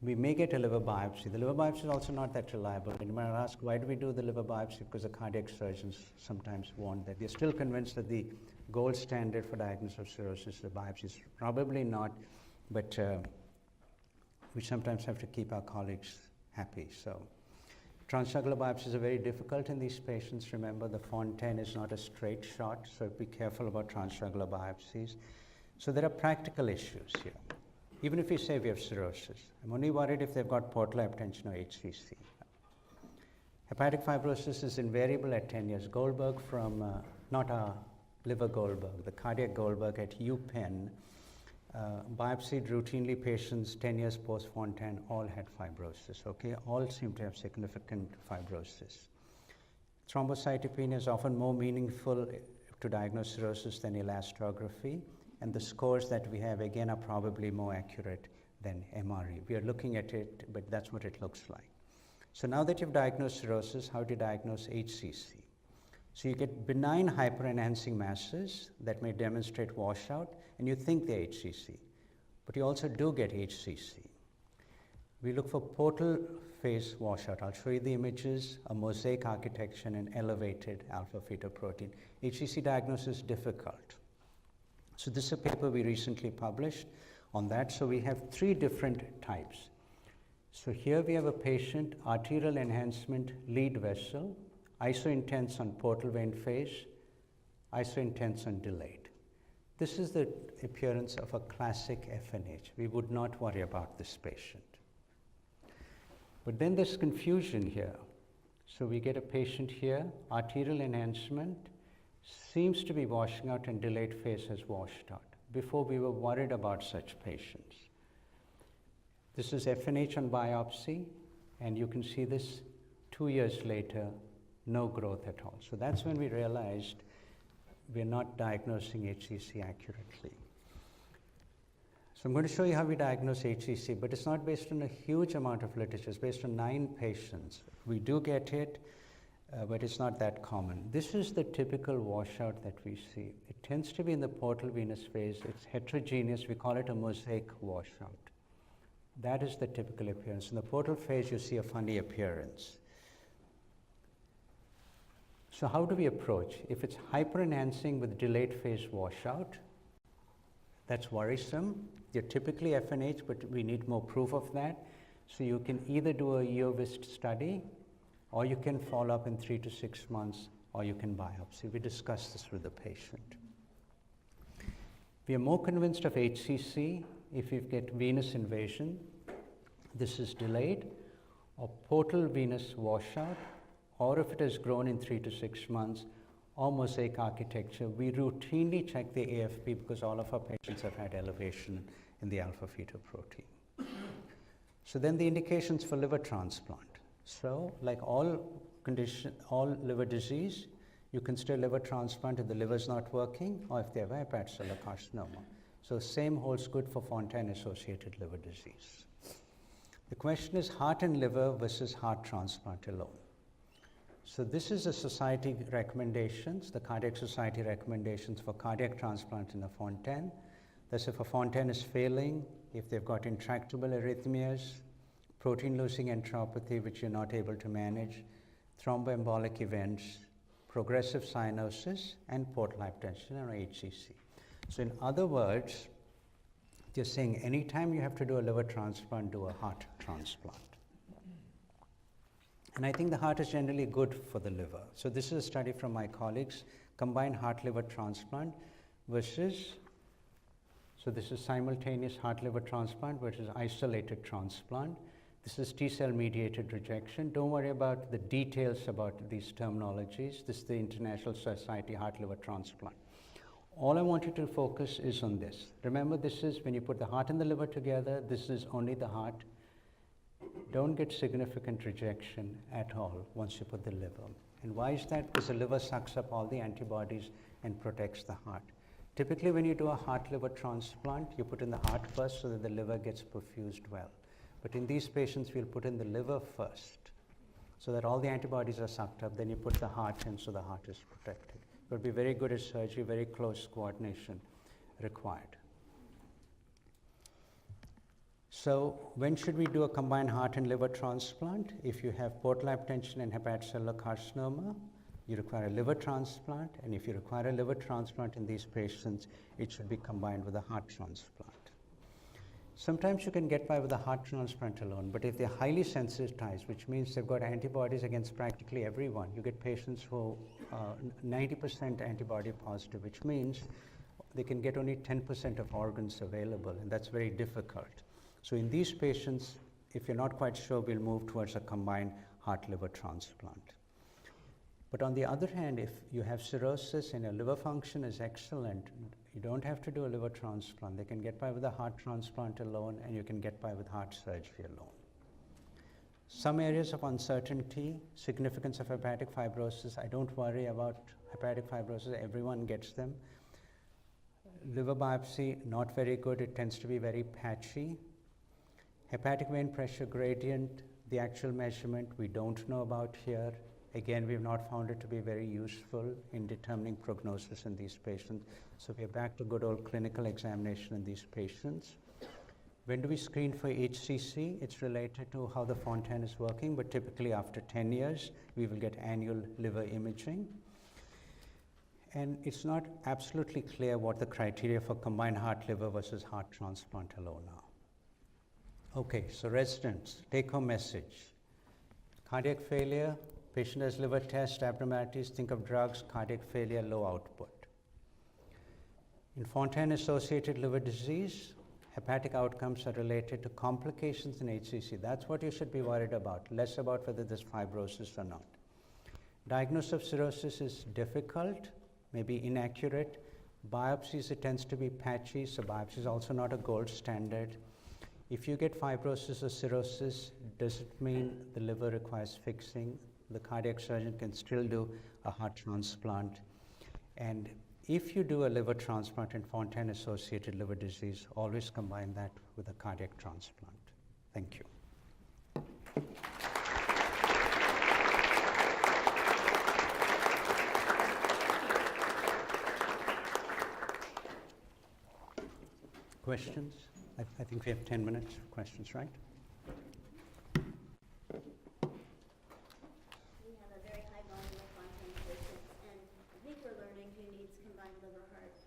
we may get a liver biopsy. The liver biopsy is also not that reliable. And you might ask, why do we do the liver biopsy? Because the cardiac surgeons sometimes want that. They're still convinced that the gold standard for diagnosis of cirrhosis is the biopsy. Probably not, but we sometimes have to keep our colleagues happy. So transjugular biopsies are very difficult in these patients. Remember, the Fontan is not a straight shot, so be careful about transjugular biopsies. So there are practical issues here. Even if we say we have cirrhosis, I'm only worried if they've got portal hypertension or HCC. Hepatic fibrosis is invariable at 10 years. Goldberg from, not our liver Goldberg, the cardiac Goldberg at UPenn, biopsied routinely patients 10 years post-Fontan, all had fibrosis, okay? All seem to have significant fibrosis. Thrombocytopenia is often more meaningful to diagnose cirrhosis than elastography, and the scores that we have, again, are probably more accurate than MRE. We are looking at it, but that's what it looks like. So now that you've diagnosed cirrhosis, how do you diagnose HCC? So you get benign hyperenhancing masses that may demonstrate washout, and you think they're HCC, but you also do get HCC. We look for portal phase washout. I'll show you the images, a mosaic architecture and an elevated alpha-fetoprotein. HCC diagnosis is difficult. So this is a paper we recently published on that. So we have 3 different types. So here we have a patient, arterial enhancement, lead vessel, isointense on portal vein phase, isointense on delayed. This is the appearance of a classic FNH. We would not worry about this patient. But then there's confusion here. So we get a patient here, arterial enhancement, seems to be washing out and delayed phase has washed out. Before we were worried about such patients. This is FNH on biopsy, and you can see this 2 years later, no growth at all. So that's when we realized we're not diagnosing HCC accurately. So I'm going to show you how we diagnose HCC, but it's not based on a huge amount of literature. It's based on 9 patients. We do get it, but it's not that common. This is the typical washout that we see. It tends to be in the portal venous phase. It's heterogeneous. We call it a mosaic washout. That is the typical appearance. In the portal phase, you see a funny appearance. So how do we approach? If it's hyperenhancing with delayed phase washout, that's worrisome. You're typically FNH, but we need more proof of that. So you can either do a EOVIST study, or you can follow up in 3 to 6 months, or you can biopsy. We discussed this with the patient. We are more convinced of HCC if you get venous invasion. This is delayed, or portal venous washout, or if it has grown in 3 to 6 months, or mosaic architecture. We routinely check the AFP because all of our patients have had elevation in the alpha-fetoprotein. So then the indications for liver transplant. So like all liver disease, you consider liver transplant if the liver is not working or if they have hepatocellular carcinoma. So same holds good for Fontan-Associated liver disease. The question is heart and liver versus heart transplant alone. So this is the society recommendations, the Cardiac Society recommendations for cardiac transplant in the Fontan. That's if a Fontan is failing, if they've got intractable arrhythmias, protein-losing enteropathy which you're not able to manage, thromboembolic events, progressive cyanosis, and portal hypertension or HCC. So in other words, they're saying anytime you have to do a liver transplant, do a heart transplant. And I think the heart is generally good for the liver. So this is a study from my colleagues, combined heart-liver transplant versus, so this is simultaneous heart-liver transplant versus isolated transplant. This is T-cell mediated rejection. Don't worry about the details about these terminologies. This is the International Society Heart-Liver Transplant. All I want you to focus is on this. Remember, this is when you put the heart and the liver together, this is only the heart. Don't get significant rejection at all once you put the liver. And why is that? Because the liver sucks up all the antibodies and protects the heart. Typically, when you do a heart-liver transplant, you put in the heart first so that the liver gets perfused well. But in these patients, we'll put in the liver first so that all the antibodies are sucked up. Then you put the heart in so the heart is protected. It would be very good at surgery, very close coordination required. So when should we do a combined heart and liver transplant? If you have portal hypertension and hepatocellular carcinoma, you require a liver transplant. And if you require a liver transplant in these patients, it should be combined with a heart transplant. Sometimes you can get by with a heart transplant alone, but if they're highly sensitized, which means they've got antibodies against practically everyone, you get patients who are 90% antibody positive, which means they can get only 10% of organs available, and that's very difficult. So in these patients, if you're not quite sure, we'll move towards a combined heart-liver transplant. But on the other hand, if you have cirrhosis and your liver function is excellent, you don't have to do a liver transplant. They can get by with a heart transplant alone, and you can get by with heart surgery alone. Some areas of uncertainty, significance of hepatic fibrosis. I don't worry about hepatic fibrosis. Everyone gets them. Liver biopsy, not very good. It tends to be very patchy. Hepatic vein pressure gradient, the actual measurement, we don't know about here. Again, we've not found it to be very useful in determining prognosis in these patients. So we're back to good old clinical examination in these patients. When do we screen for HCC? It's related to how the Fontan is working, but typically after 10 years, we will get annual liver imaging. And it's not absolutely clear what the criteria for combined heart-liver versus heart transplant alone are. Okay, so residents, take-home message. Cardiac failure, patient has liver test, abnormalities, think of drugs, cardiac failure, low output. In Fontan-Associated liver disease, hepatic outcomes are related to complications in HCC. That's what you should be worried about, less about whether there's fibrosis or not. Diagnosis of cirrhosis is difficult, maybe inaccurate. Biopsies, it tends to be patchy, so biopsy is also not a gold standard. If you get fibrosis or cirrhosis, does it mean the liver requires fixing? The cardiac surgeon can still do a heart transplant. And if you do a liver transplant in Fontan-Associated liver disease, always combine that with a cardiac transplant. Thank you. Questions? I think we have 10 minutes for questions, right? We have a very high volume of Fontan patients, and I think we're learning who needs combined liver heart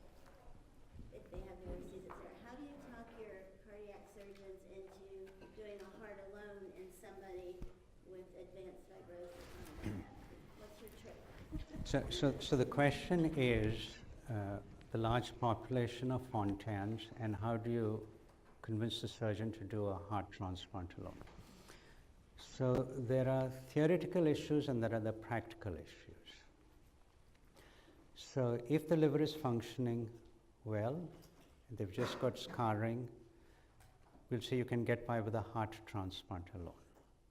if they have liver disease, etc. How do you talk your cardiac surgeons into doing a heart alone in somebody with advanced fibrosis? What's your trick? So the question is the large population of Fontans, and how do you convince the surgeon to do a heart transplant alone? So there are theoretical issues and there are the practical issues. So if the liver is functioning well, they've just got scarring, we'll say you can get by with a heart transplant alone.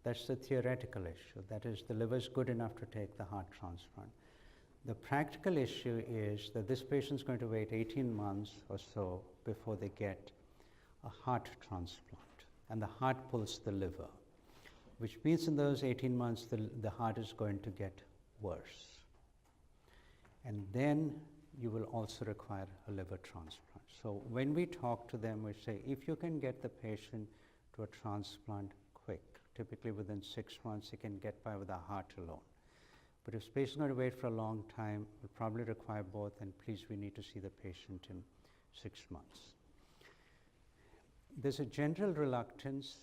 That's the theoretical issue. That is, the liver is good enough to take the heart transplant. The practical issue is that this patient's going to wait 18 months or so before they get a heart transplant, and the heart pulls the liver, which means in those 18 months the heart is going to get worse. And then you will also require a liver transplant. So when we talk to them, we say, if you can get the patient to a transplant quick, typically within 6 months, you can get by with a heart alone. But if the patient's going to wait for a long time, we'll probably require both, and please, we need to see the patient in 6 months. There's a general reluctance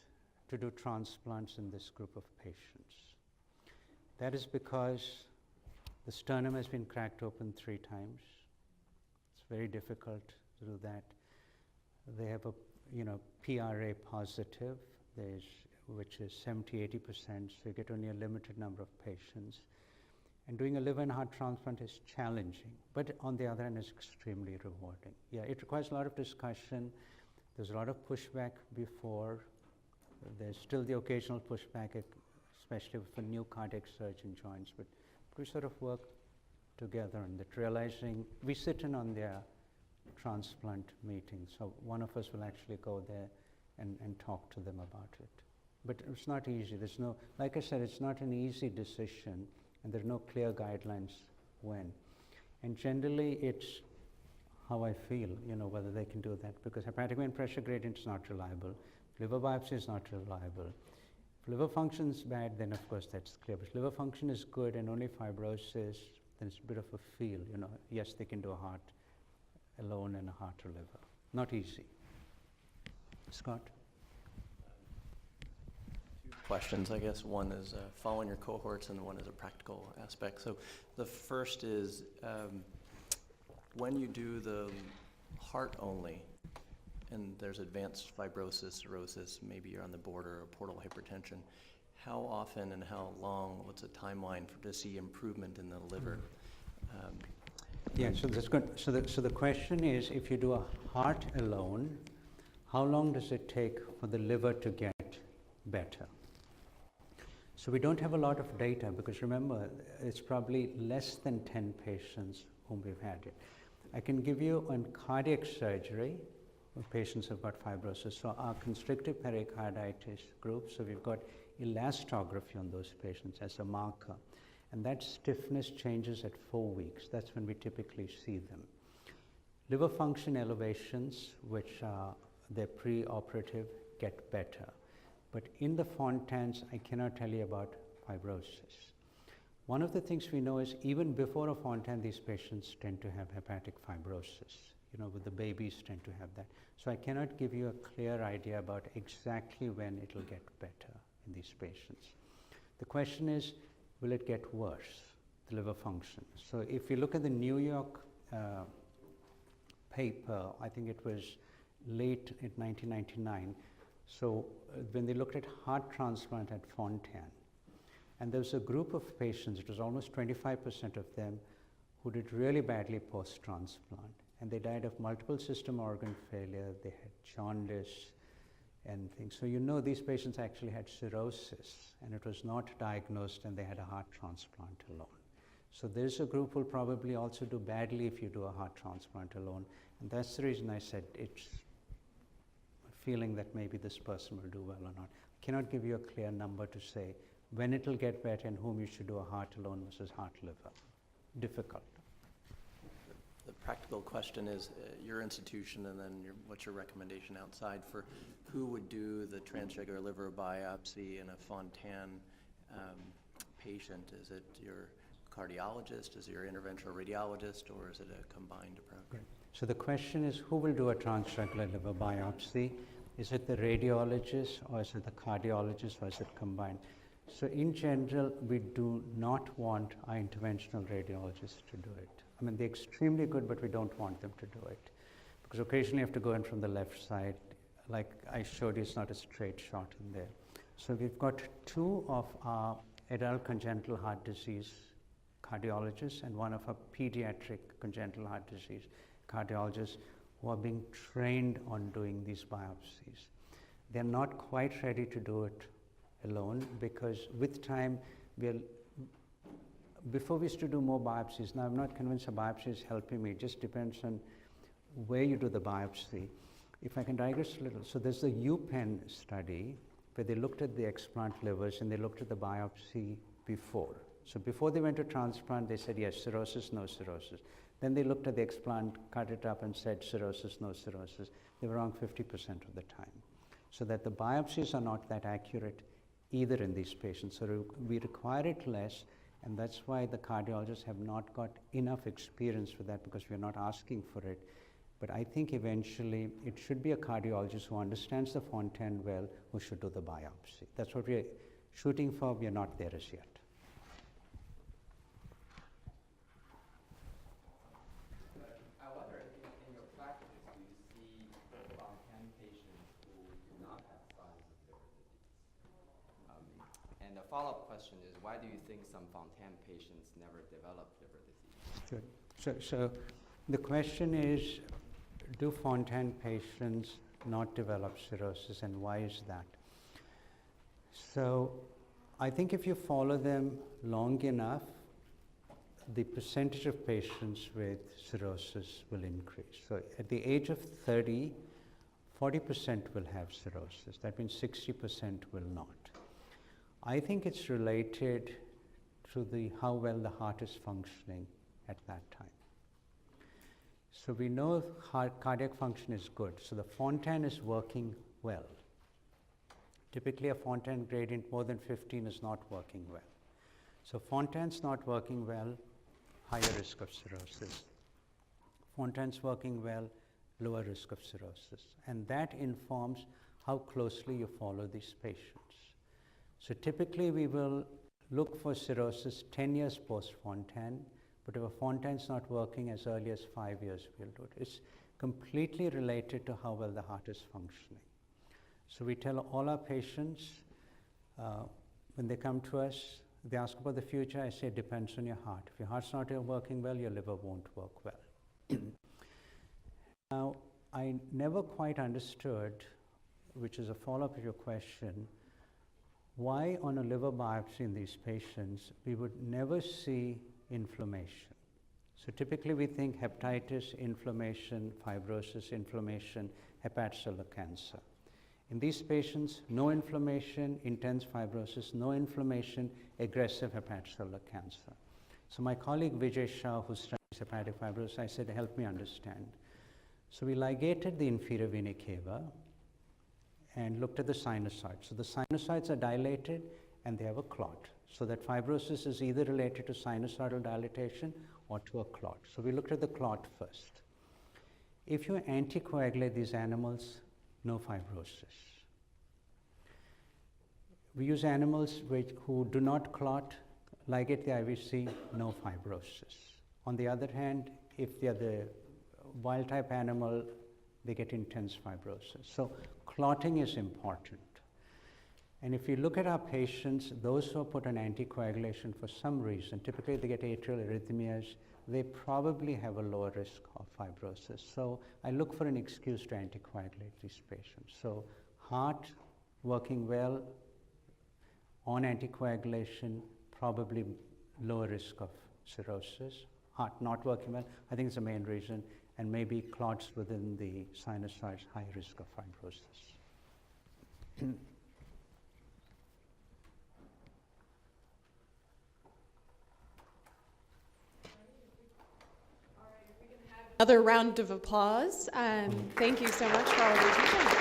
to do transplants in this group of patients. That is because the sternum has been cracked open 3 times. It's very difficult to do that. They have a PRA positive, which is 70-80%, so you get only a limited number of patients. And doing a liver and heart transplant is challenging, but on the other hand, it's extremely rewarding. Yeah, it requires a lot of discussion. There's a lot of pushback before. There's still the occasional pushback, especially if a new cardiac surgeon joins, but we sort of work together on that, realizing we sit in on their transplant meetings, so one of us will actually go there and talk to them about it. But it's not easy. There's no, like I said, it's not an easy decision, and there are no clear guidelines when. And generally, it's how I feel, whether they can do that, because hepatic vein pressure gradient is not reliable. Liver biopsy is not reliable. If liver function is bad, then of course that's clear. But if liver function is good and only fibrosis, then it's a bit of a feel, yes, they can do a heart alone and a heart or liver. Not easy. Scott? Questions, I guess. One is following your cohorts, and one is a practical aspect. So the first is when you do the heart only, and there's advanced fibrosis, cirrhosis, maybe you're on the border of portal hypertension, how often and how long, what's a timeline to see improvement in the liver? Yeah, so that's good. So the question is, if you do a heart alone, how long does it take for the liver to get better? So we don't have a lot of data because remember, it's probably less than 10 patients whom we've had it. I can give you on cardiac surgery, when patients have got fibrosis. So our constrictive pericarditis group, so we've got elastography on those patients as a marker. And that stiffness changes at 4 weeks. That's when we typically see them. Liver function elevations, which are they're pre-operative, get better. But in the Fontans, I cannot tell you about fibrosis. One of the things we know is even before a Fontan, these patients tend to have hepatic fibrosis. You know, with the babies tend to have that. So I cannot give you a clear idea about exactly when it will get better in these patients. The question is, will it get worse, the liver function? So if you look at the New York paper, I think it was late in 1999, so when they looked at heart transplant at Fontan, and there was a group of patients, it was almost 25% of them, who did really badly post-transplant. And they died of multiple system organ failure, they had jaundice and things. So you know these patients actually had cirrhosis, and it was not diagnosed, and they had a heart transplant alone. So there's a group who will probably also do badly if you do a heart transplant alone. And that's the reason I said it's a feeling that maybe this person will do well or not. I cannot give you a clear number to say when it will get better and whom you should do a heart alone versus heart liver. Difficult. The practical question is your institution, and then what's your recommendation outside for who would do the transjugular liver biopsy in a Fontan patient? Is it your cardiologist, is it your interventional radiologist, or is it a combined approach? Right. So the question is, who will do a transjugular liver biopsy? Is it the radiologist, or is it the cardiologist, or is it combined? So in general, we do not want our interventional radiologists to do it. I mean, they're extremely good, but we don't want them to do it. Because occasionally you have to go in from the left side. Like I showed you, it's not a straight shot in there. So we've got 2 of our adult congenital heart disease cardiologists and 1 of our pediatric congenital heart disease cardiologists who are being trained on doing these biopsies. They're not quite ready to do it alone because with time, before we used to do more biopsies. Now I'm not convinced a biopsy is helping me. It just depends on where you do the biopsy. If I can digress a little. So there's the UPenn study where they looked at the explant livers and they looked at the biopsy before. So before they went to transplant, they said, yes, cirrhosis, no cirrhosis. Then they looked at the explant, cut it up and said cirrhosis, no cirrhosis. They were wrong 50% of the time. So that the biopsies are not that accurate either in these patients. So we require it less. And that's why the cardiologists have not got enough experience for that because we're not asking for it. But I think eventually it should be a cardiologist who understands the Fontan well who should do the biopsy. That's what we're shooting for. We're not there as yet. I wonder, in your practice, do you see Fontan patients who do not have signs of liver disease? And the follow-up question is, why do you think some Fontan patients never develop liver disease? Good. So the question is, do Fontan patients not develop cirrhosis, and why is that? So I think if you follow them long enough, the percentage of patients with cirrhosis will increase. So at the age of 30, 40% will have cirrhosis. That means 60% will not. I think it's related to how well the heart is functioning at that time. So we know cardiac function is good. So the Fontan is working well. Typically a Fontan gradient more than 15 is not working well. So Fontan's not working well, higher risk of cirrhosis. Fontan's working well, lower risk of cirrhosis. And that informs how closely you follow these patients. So typically we will look for cirrhosis 10 years post-Fontan, but if a Fontan's not working, as early as 5 years we'll do it. It's completely related to how well the heart is functioning. So we tell all our patients, when they come to us, they ask about the future, I say it depends on your heart. If your heart's not working well, your liver won't work well. Now, I never quite understood, which is a follow-up to your question, why on a liver biopsy in these patients we would never see inflammation. So typically we think hepatitis, inflammation, fibrosis, inflammation, hepatocellular cancer. In these patients, no inflammation, intense fibrosis, no inflammation, aggressive hepatocellular cancer. So my colleague Vijay Shah, who studies hepatic fibrosis, I said, help me understand. So we ligated the inferior vena cava and looked at the sinusoids. So the sinusoids are dilated and they have a clot. So that fibrosis is either related to sinusoidal dilatation or to a clot. So we looked at the clot first. If you anticoagulate these animals, no fibrosis. We use animals who do not clot, ligate the IVC, no fibrosis. On the other hand, if they are the wild type animal, they get intense fibrosis. So clotting is important. And if you look at our patients, those who are put on anticoagulation for some reason, typically they get atrial arrhythmias, they probably have a lower risk of fibrosis. So I look for an excuse to anticoagulate these patients. So heart working well on anticoagulation, probably lower risk of cirrhosis. Heart not working well, I think it's the main reason, and maybe clots within the sinusoids, high risk of fibrosis. Another round of applause. Thank you so much for all of your teaching.